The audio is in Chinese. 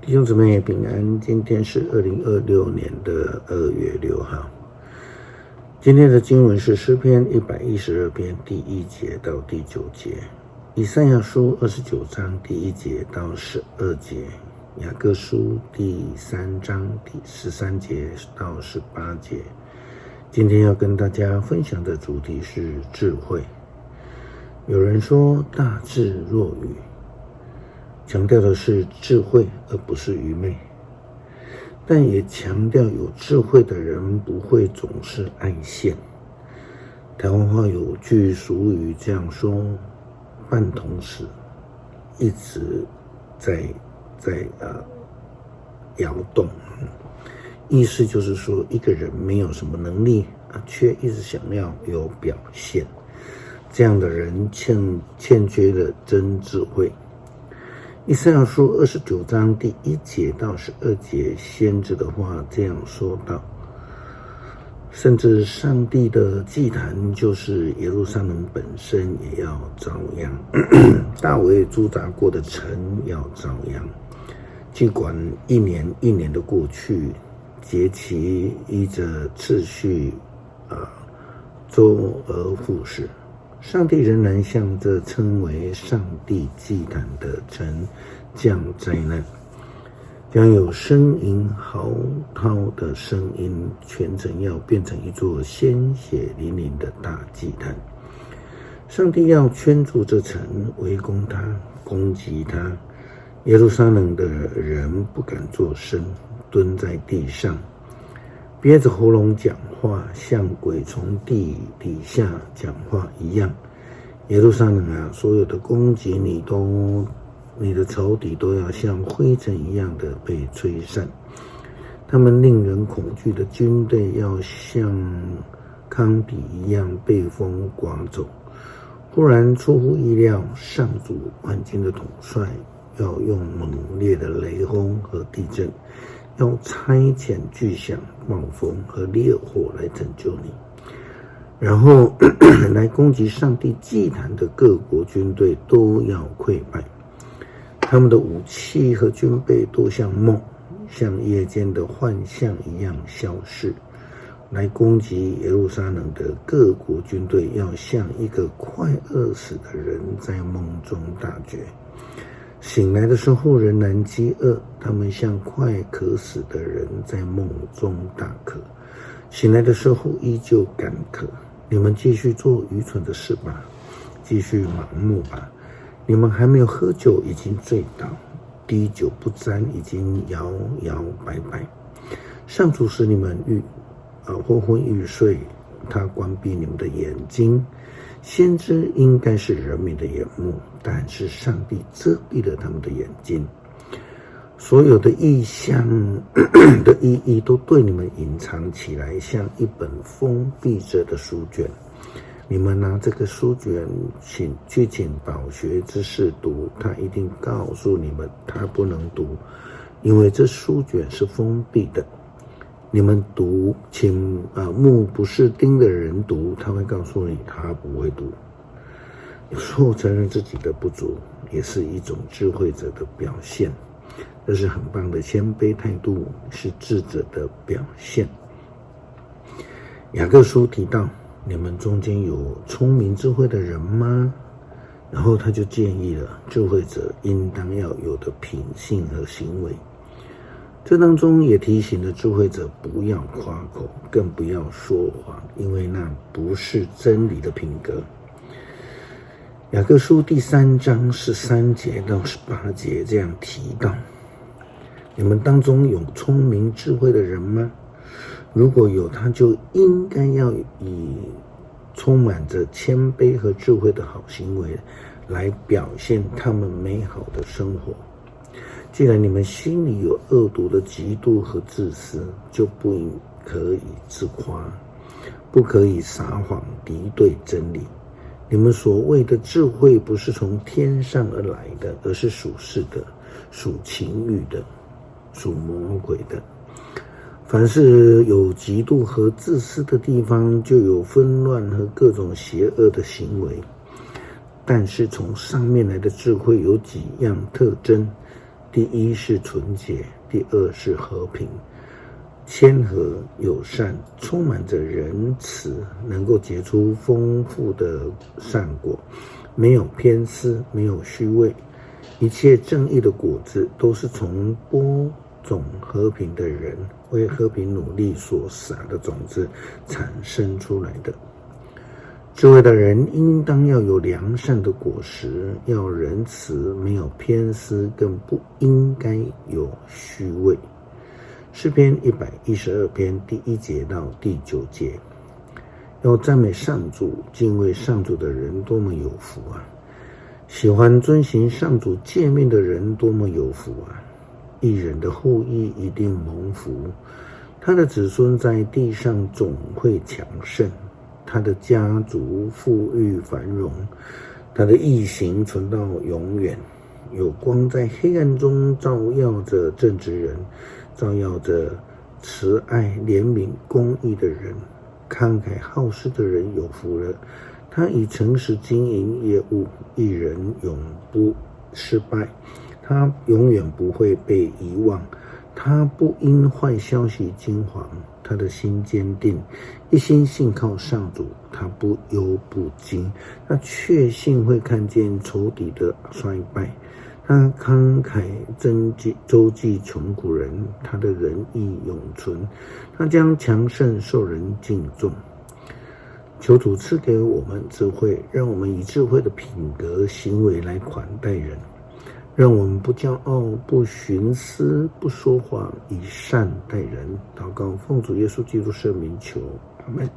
弟兄姊妹平安，今天是2026年2月6号。今天的经文是诗篇112篇第1节到第9节，以赛亚书29章第1节到12节，雅各书第3章第13节到18节。今天要跟大家分享的主题是智慧。有人说大智若愚，强调的是智慧而不是愚昧，但也强调有智慧的人不会总是爱现。台湾话有句俗语这样说：半桶水一直在摇动，意思就是说一个人没有什么能力却一直想要有表现，这样的人欠缺了真智慧。以赛亚书29章第1节到12节，先知的话这样说道：甚至上帝的祭坛，就是耶路撒冷本身也要遭殃，大卫驻扎过的城要遭殃。尽管一年一年的过去，节期依着次序周而复始，上帝仍然向这称为上帝祭坛的城降灾难，将有呻吟嚎啕的声音，全城要变成一座鲜血淋淋的大祭坛。上帝要圈住这城，围攻它，攻击它。耶路撒冷的人不敢作声，蹲在地上，憋着喉咙讲话，像鬼从地底下讲话一样。耶路撒冷啊，所有的攻击你的仇敌都要像灰尘一样的被吹散。他们令人恐惧的军队要像糠秕一样被风刮走。忽然出乎意料，上主万军的统帅要用猛烈的雷轰和地震，要差遣巨响、暴风和烈火来拯救你，然后来攻击上帝祭坛的各国军队都要溃败。他们的武器和军备都像梦，像夜间的幻象一样消逝。来攻击耶路撒冷的各国军队要像一个快饿死的人在梦中大绝，醒来的时候仍然饥饿，他们像快渴死的人在梦中大渴，醒来的时候依旧干渴。你们继续做愚蠢的事吧，继续盲目吧。你们还没有喝酒，已经醉倒；滴酒不沾，已经摇摇摆摆。上主使你们昏昏欲睡，他关闭你们的眼睛。先知应该是人民的眼目，但是上帝遮蔽了他们的眼睛。所有的意象的意义都对你们隐藏起来，像一本封闭着的书卷。你们拿这个书卷请饱学之士读，他一定告诉你们他不能读，因为这书卷是封闭的。你们读，请目不识丁的人读，他会告诉你他不会读。有时候承认自己的不足，也是一种智慧者的表现，这是很棒的谦卑态度，是智者的表现。雅各书提到，你们中间有聪明智慧的人吗？然后他就建议了智慧者应当要有的品性和行为。这当中也提醒了智慧者不要夸口，更不要说谎，因为那不是真理的品格。雅各书第3章13节到18节这样提到：你们当中有聪明智慧的人吗？如果有，他就应该要以充满着谦卑和智慧的好行为来表现他们美好的生活。既然你们心里有恶毒的嫉妒和自私，就不可以自夸，不可以撒谎敌对真理。你们所谓的智慧不是从天上而来的，而是属世的，属情欲的，属魔鬼的。凡是有嫉妒和自私的地方，就有纷乱和各种邪恶的行为。但是从上面来的智慧有几样特征：第一是纯洁，第二是和平，谦和友善，充满着仁慈，能够结出丰富的善果，没有偏私，没有虚伪，一切正义的果子都是从播种和平的人为和平努力所撒的种子产生出来的。智慧的人应当要有良善的果实，要仁慈，没有偏私，更不应该有虚伪。诗篇112篇第1节到第9节，要赞美上主，敬畏上主的人多么有福啊！喜欢遵行上主诫命的人多么有福啊！义人的后裔一定蒙福，他的子孙在地上总会强盛，他的家族富裕繁荣，他的义行存到永远。有光在黑暗中照耀着正直人，照耀着慈爱怜悯公义的人。慷慨好施的人有福了，他以诚实经营业务，义人永不失败，他永远不会被遗忘，他不因坏消息惊惶，他的心坚定，一心信靠上主，他不忧不惊，他确信会看见仇敌的衰败，他慷慨周济穷苦人，他的仁义永存，他将强盛受人敬重。求主赐给我们智慧，让我们以智慧的品格行为来款待人，让我们不骄傲，不徇私，不说谎，以善待人。祷告奉主耶稣基督圣名求，阿们。